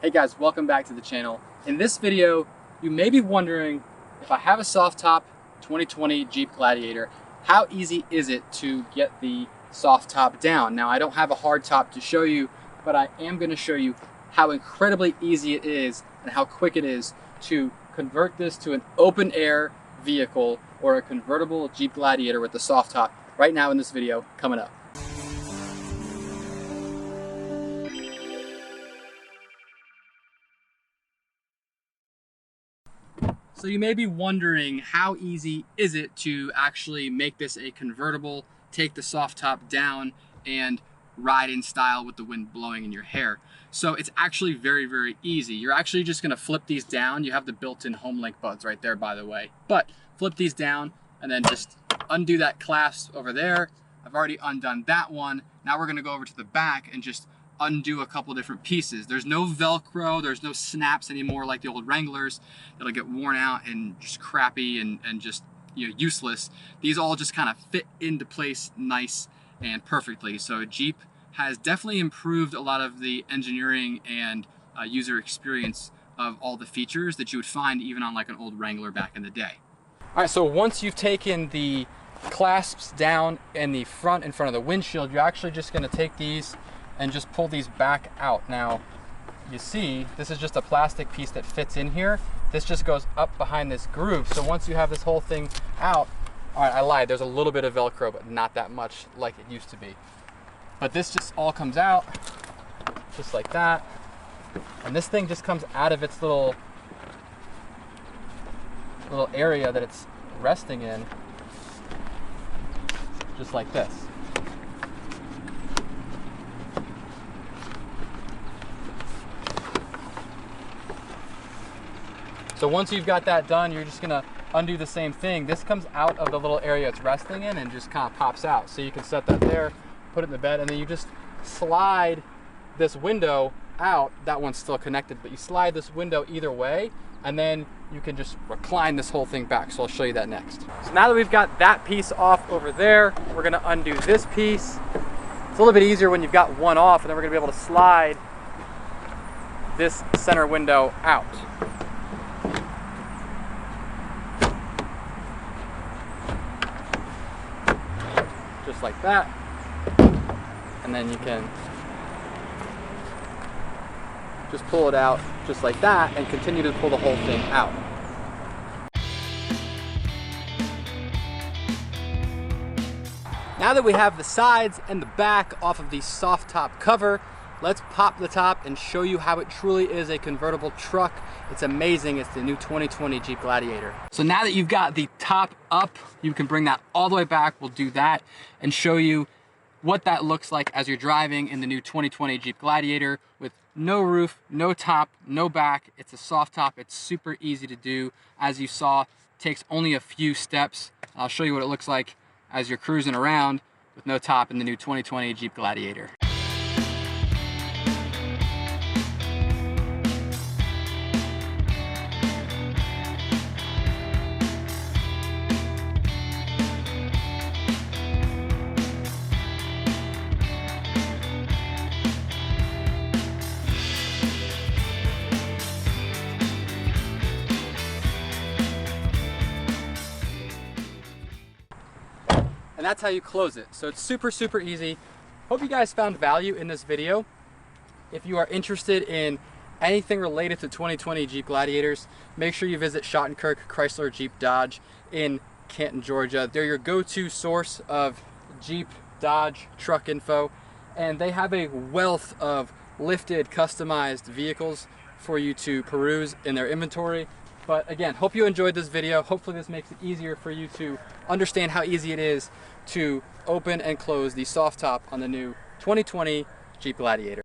Hey guys, welcome back to the channel. In this video, you may be wondering, if I have a soft top 2020 Jeep Gladiator, how easy is it to get the soft top down? Now, I don't have a hard top to show you, but I am going to show you how incredibly easy it is and how quick it is to convert this to an open air vehicle or a convertible Jeep Gladiator with the soft top right now in this video coming up. So you may be wondering, how easy is it to actually make this a convertible, take the soft top down, and ride in style with the wind blowing in your hair? So it's actually very, very easy. You're actually just gonna flip these down. You have the built-in home link buds right there, by the way. But flip these down and then just undo that clasp over there. I've already undone that one. Now we're gonna go over to the back and just undo a couple different pieces. There's no Velcro, there's no snaps anymore like the old Wranglers that'll get worn out and just crappy and just, you know, useless. These all just kind of fit into place nice and perfectly. So Jeep has definitely improved a lot of the engineering and user experience of all the features that you would find even on like an old Wrangler back in the day. All right, so once you've taken the clasps down in the front, in front of the windshield, you're actually just gonna take these and just pull these back out. Now, you see, this is just a plastic piece that fits in here. This just goes up behind this groove. So once you have this whole thing out, all right, I lied, there's a little bit of Velcro, but not that much like it used to be. But this just all comes out, just like that. And this thing just comes out of its little area that it's resting in, just like this. So once you've got that done, you're just gonna undo the same thing. This comes out of the little area it's resting in and just kind of pops out. So you can set that there, put it in the bed, and then you just slide this window out. That one's still connected, but you slide this window either way, and then you can just recline this whole thing back. So I'll show you that next. So now that we've got that piece off over there, we're gonna undo this piece. It's a little bit easier when you've got one off, and then we're gonna be able to slide this center window out. Just like that, and then you can just pull it out just like that and continue to pull the whole thing out. Now that we have the sides and the back off of the soft top cover, let's pop the top and show you how it truly is a convertible truck. It's amazing. It's the new 2020 Jeep Gladiator. So now that you've got the top up, you can bring that all the way back. We'll do that and show you what that looks like as you're driving in the new 2020 Jeep Gladiator with no roof, no top, no back. It's a soft top. It's super easy to do. As you saw, it takes only a few steps. I'll show you what it looks like as you're cruising around with no top in the new 2020 Jeep Gladiator. And that's how you close it. So it's super, super easy. Hope you guys found value in this video. If you are interested in anything related to 2020 Jeep Gladiators, make sure you visit Schottenkirk Chrysler Jeep Dodge in Canton, Georgia. They're your go-to source of Jeep Dodge truck info, and they have a wealth of lifted, customized vehicles for you to peruse in their inventory. But again, hope you enjoyed this video. Hopefully this makes it easier for you to understand how easy it is to open and close the soft top on the new 2020 Jeep Gladiator.